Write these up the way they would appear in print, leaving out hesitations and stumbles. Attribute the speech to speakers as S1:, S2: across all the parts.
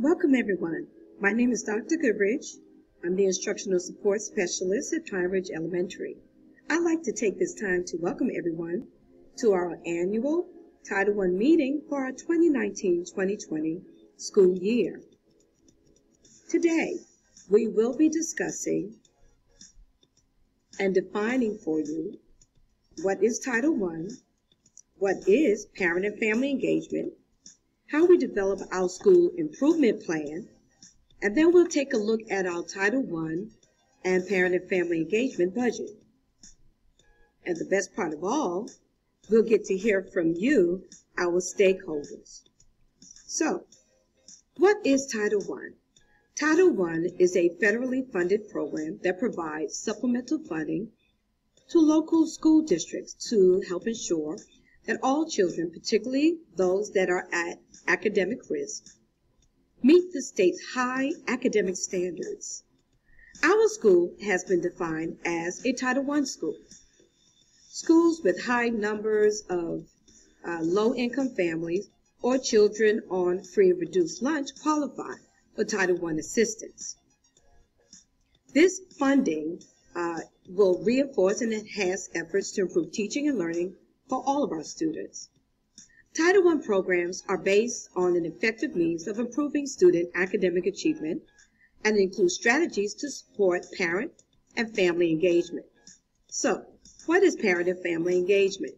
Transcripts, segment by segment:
S1: Welcome everyone. My name is Dr. Goodrich. I'm the Instructional Support Specialist at Pine Ridge Elementary. I'd like to take this time to welcome everyone to our annual Title I meeting for our 2019-2020 school year. Today, we will be discussing and defining for you what is Title I, what is parent and family engagement, how we develop our school improvement plan, and then we'll take a look at our Title I and parent and family engagement budget. And the best part of all, we'll get to hear from you, our stakeholders. So, what is Title I? Title I is a federally funded program that provides supplemental funding to local school districts to help ensure that all children, particularly those that are at academic risk, meet the state's high academic standards. Our school has been defined as a Title I school. Schools with high numbers of low-income families or children on free and reduced lunch qualify for Title I assistance. This funding will reinforce and enhance efforts to improve teaching and learning for all of our students. Title I programs are based on an effective means of improving student academic achievement and include strategies to support parent and family engagement. So, what is parent and family engagement?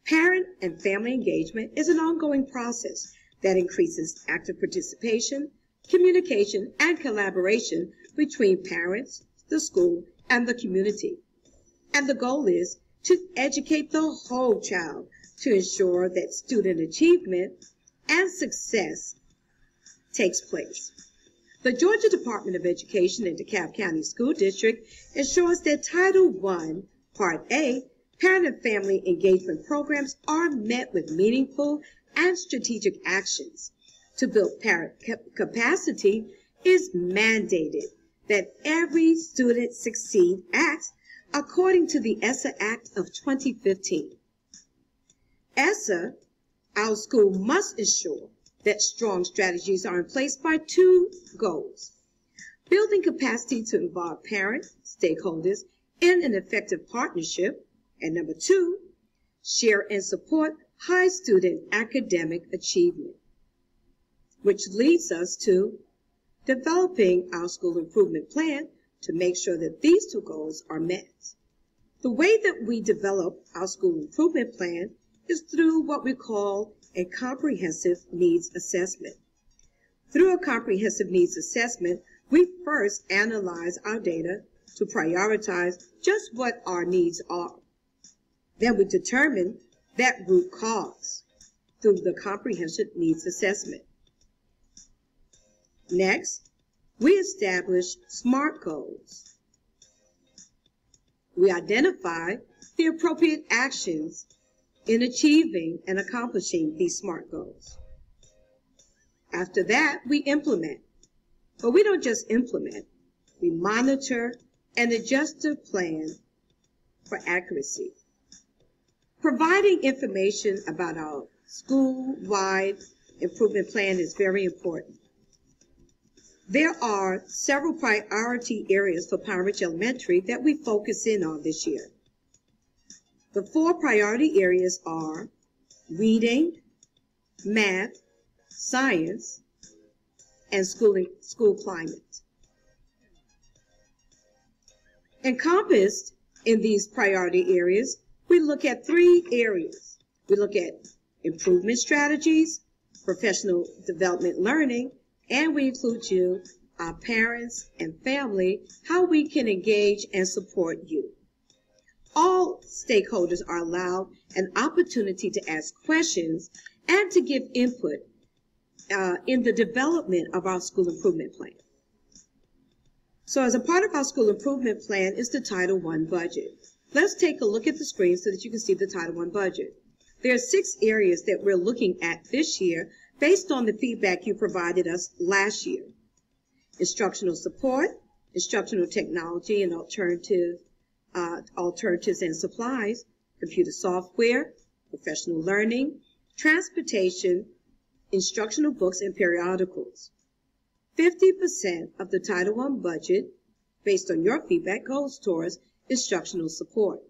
S1: Parent and family engagement is an ongoing process that increases active participation, communication, and collaboration between parents, the school, and the community. And the goal is to educate the whole child to ensure that student achievement and success takes place. The Georgia Department of Education and DeKalb County School District ensures that Title I, Part A, parent and family engagement programs are met with meaningful and strategic actions. To build parent capacity is mandated that every student succeed acts according to the ESSA Act of 2015. ESSA, our school must ensure that strong strategies are in place by two goals: building capacity to involve parents, stakeholders in an effective partnership, and number two, share and support high student academic achievement, which leads us to developing our school improvement plan to make sure that these two goals are met. The way that we develop our school improvement plan is through what we call a comprehensive needs assessment. Through a comprehensive needs assessment, we first analyze our data to prioritize just what our needs are. Then we determine that root cause through the comprehensive needs assessment. Next, we establish SMART goals. We identify the appropriate actions in achieving and accomplishing these SMART goals. After that, we implement. But we don't just implement. We monitor and adjust the plan for accuracy. Providing information about our school-wide improvement plan is very important. There are several priority areas for Pine Ridge Elementary that we focus in on this year. The four priority areas are reading, math, science, and school climate. Encompassed in these priority areas, we look at three areas. We look at improvement strategies, professional development learning, and we include you, our parents and family, how we can engage and support you. All stakeholders are allowed an opportunity to ask questions and to give input in the development of our school improvement plan. So as a part of our school improvement plan is the Title I budget. Let's take a look at the screen so that you can see the Title I budget. There are 6 areas that we're looking at this year based on the feedback you provided us last year: instructional support, instructional technology and alternatives and supplies, computer software, professional learning, transportation, instructional books and periodicals. 50% of the Title I budget, based on your feedback, goes towards instructional support.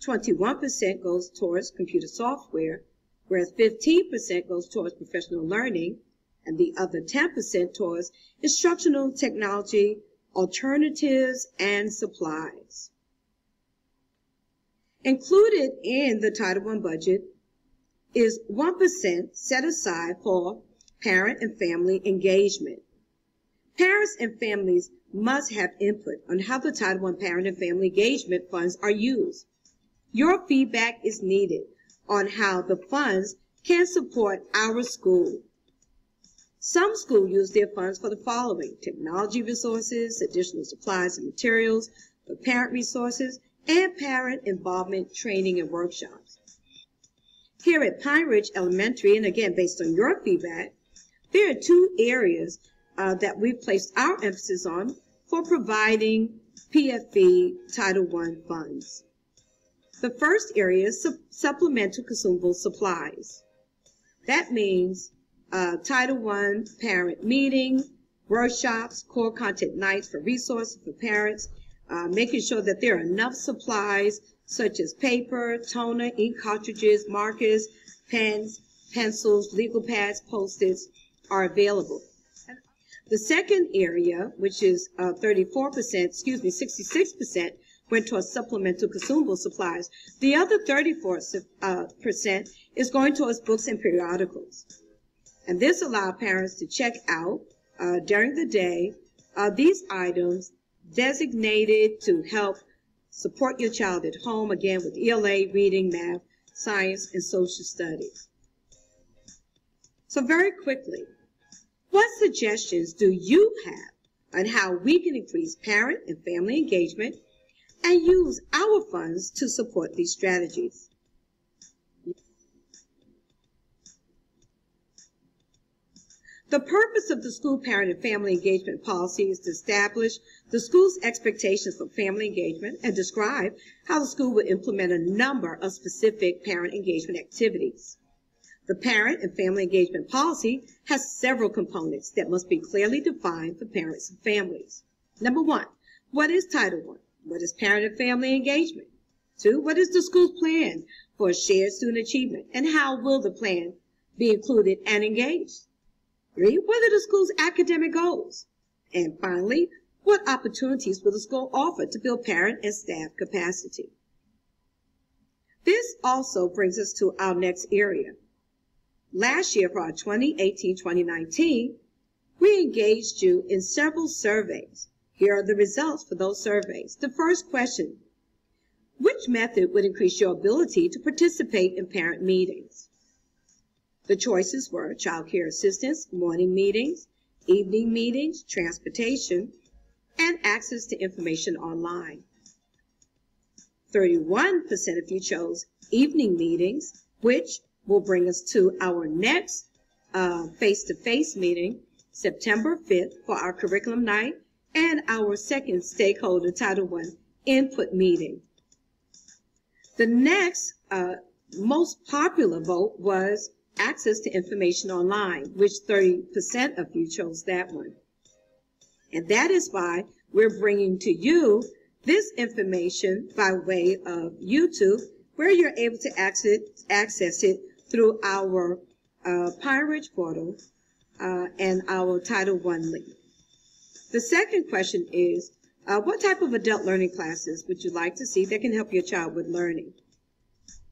S1: 21% goes towards computer software, whereas 15% goes towards professional learning, and the other 10% towards instructional technology, alternatives, and supplies. Included in the Title I budget is 1% set aside for parent and family engagement. Parents and families must have input on how the Title I parent and family engagement funds are used. Your feedback is needed on how the funds can support our school. Some schools use their funds for the following: technology resources, additional supplies and materials, for parent resources, and parent involvement training and workshops. Here at Pine Ridge Elementary, and again based on your feedback, there are two areas that we've placed our emphasis on for providing PFE Title I funds. The first area is supplemental consumable supplies. That means Title I parent meeting, workshops, core content nights for resources for parents, making sure that there are enough supplies such as paper, toner, ink cartridges, markers, pens, pencils, legal pads, Post-its are available. The second area, which is 66%, went towards supplemental consumable supplies. The other 34% is going towards books and periodicals. And this allowed parents to check out during the day these items designated to help support your child at home, again with ELA, reading, math, science, and social studies. So very quickly, what suggestions do you have on how we can increase parent and family engagement and use our funds to support these strategies? The purpose of the school parent and family engagement policy is to establish the school's expectations for family engagement and describe how the school will implement a number of specific parent engagement activities. The parent and family engagement policy has several components that must be clearly defined for parents and families. Number one, what is Title I? What is parent and family engagement? 2, what is the school's plan for shared student achievement, and how will the plan be included and engaged? 3, what are the school's academic goals? And finally, what opportunities will the school offer to build parent and staff capacity? This also brings us to our next area. Last year, for our 2018-2019, we engaged you in several surveys. Here are the results for those surveys. The first question: which method would increase your ability to participate in parent meetings? The choices were child care assistance, morning meetings, evening meetings, transportation, and access to information online. 31% of you chose evening meetings, which will bring us to our next face-to-face meeting, September 5th, for our curriculum night and our second stakeholder Title I input meeting. The next most popular vote was access to information online, which 30% of you chose that one. And that is why we're bringing to you this information by way of YouTube, where you're able to access it through our Pine Ridge portal and our Title I link. The second question is, what type of adult learning classes would you like to see that can help your child with learning?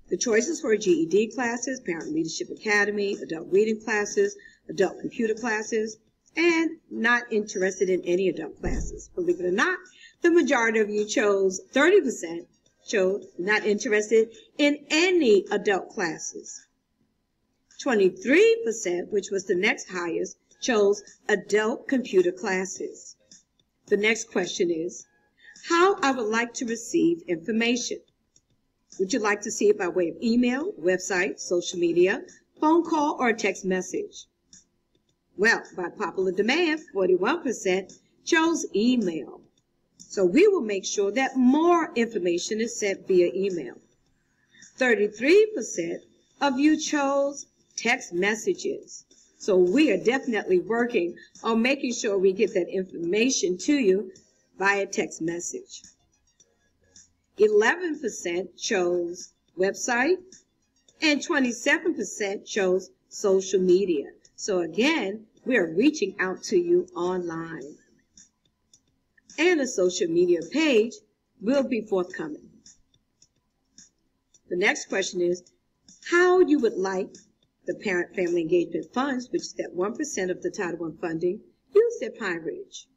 S1: The choices were GED classes, Parent Leadership Academy, adult reading classes, adult computer classes, and not interested in any adult classes. Believe it or not, the majority of you chose, 30% chose not interested in any adult classes. 23%, which was the next highest, chose adult computer classes. The next question is, how I would like to receive information. Would you like to see it by way of email, website, social media, phone call, or a text message? Well, by popular demand, 41% chose email. So we will make sure that more information is sent via email. 33% of you chose text messages. So we are definitely working on making sure we get that information to you via text message. 11% chose website and 27% chose social media. So again, we are reaching out to you online. And a social media page will be forthcoming. The next question is how you would like the Parent Family Engagement Funds, which is that 1% of the Title I funding, used at Pine Ridge.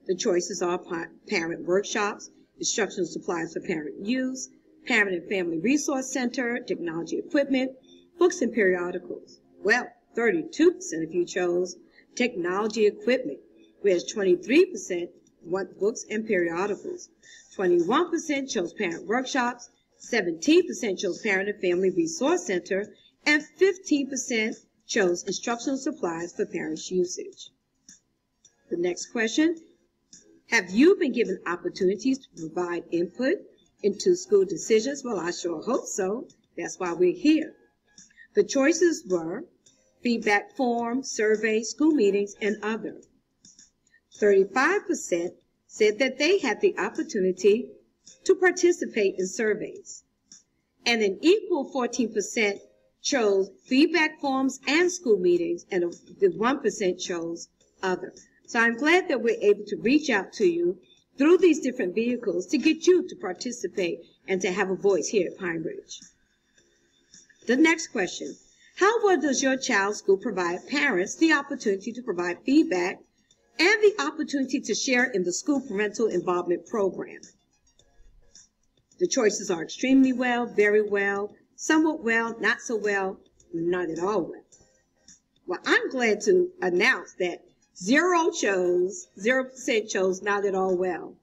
S1: The choices are parent workshops, instructional supplies for parent use, Parent and Family Resource Center, technology equipment, books and periodicals. Well, 32% of you chose technology equipment, whereas 23% want books and periodicals. 21% chose parent workshops, 17% chose Parent and Family Resource Center, and 15% chose instructional supplies for parents' usage. The next question, have you been given opportunities to provide input into school decisions? Well, I sure hope so. That's why we're here. The choices were feedback forms, surveys, school meetings, and other. 35% said that they had the opportunity to participate in surveys. And an equal 14% chose feedback forms and school meetings, and the 1% chose other. So I'm glad that we're able to reach out to you through these different vehicles to get you to participate and to have a voice here at Pine Ridge. The next question, how well does your child's school provide parents the opportunity to provide feedback and the opportunity to share in the school parental involvement program? The choices are extremely well, very well, somewhat well, not so well, not at all well. Well, I'm glad to announce that 0% chose not at all well.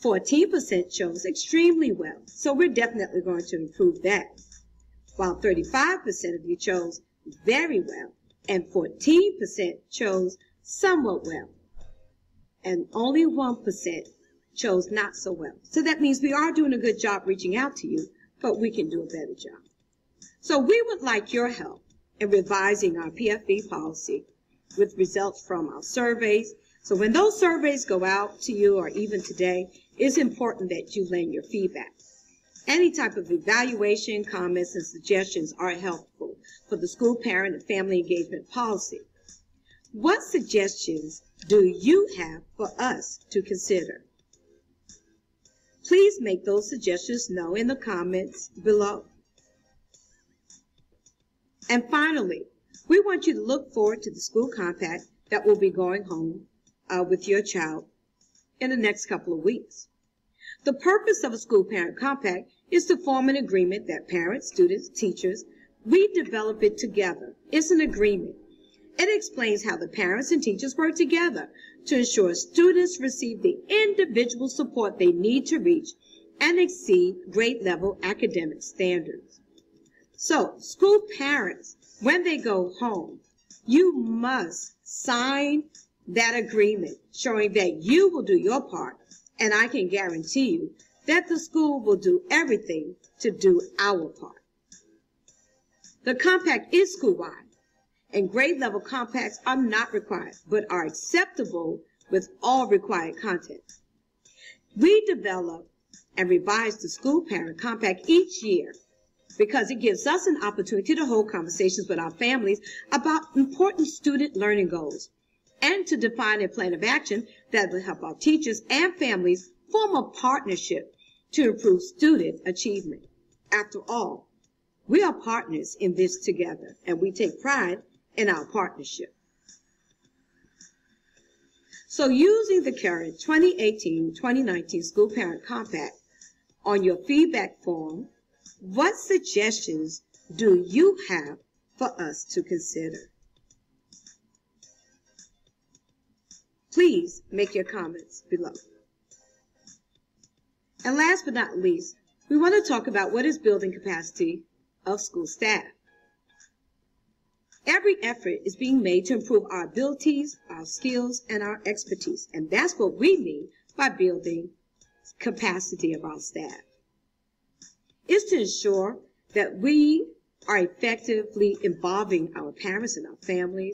S1: 14% chose extremely well. So we're definitely going to improve that. While 35% of you chose very well and 14% chose somewhat well. And only 1% chose not so well. So that means we are doing a good job reaching out to you, but we can do a better job. So we would like your help in revising our PFE policy with results from our surveys. So when those surveys go out to you, or even today, it's important that you lend your feedback. Any type of evaluation, comments, and suggestions are helpful for the school parent and family engagement policy. What suggestions do you have for us to consider? Please make those suggestions known in the comments below. And finally, we want you to look forward to the school compact that will be going home with your child in the next couple of weeks. The purpose of a school parent compact is to form an agreement that parents, students, teachers, we develop it together. It's an agreement. It explains how the parents and teachers work together to ensure students receive the individual support they need to reach and exceed grade level academic standards. So, school parents, when they go home, you must sign that agreement showing that you will do your part, and I can guarantee you that the school will do everything to do our part. The compact is school-wide, and grade level compacts are not required, but are acceptable with all required content. We develop and revise the school parent compact each year because it gives us an opportunity to hold conversations with our families about important student learning goals and to define a plan of action that will help our teachers and families form a partnership to improve student achievement. After all, we are partners in this together, and we take pride in our partnership. So using the current 2018-2019 School Parent Compact on your feedback form, what suggestions do you have for us to consider? Please make your comments below. And last but not least, we want to talk about what is building capacity of school staff. Every effort is being made to improve our abilities, our skills, and our expertise. And that's what we mean by building capacity of our staff. It's to ensure that we are effectively involving our parents and our families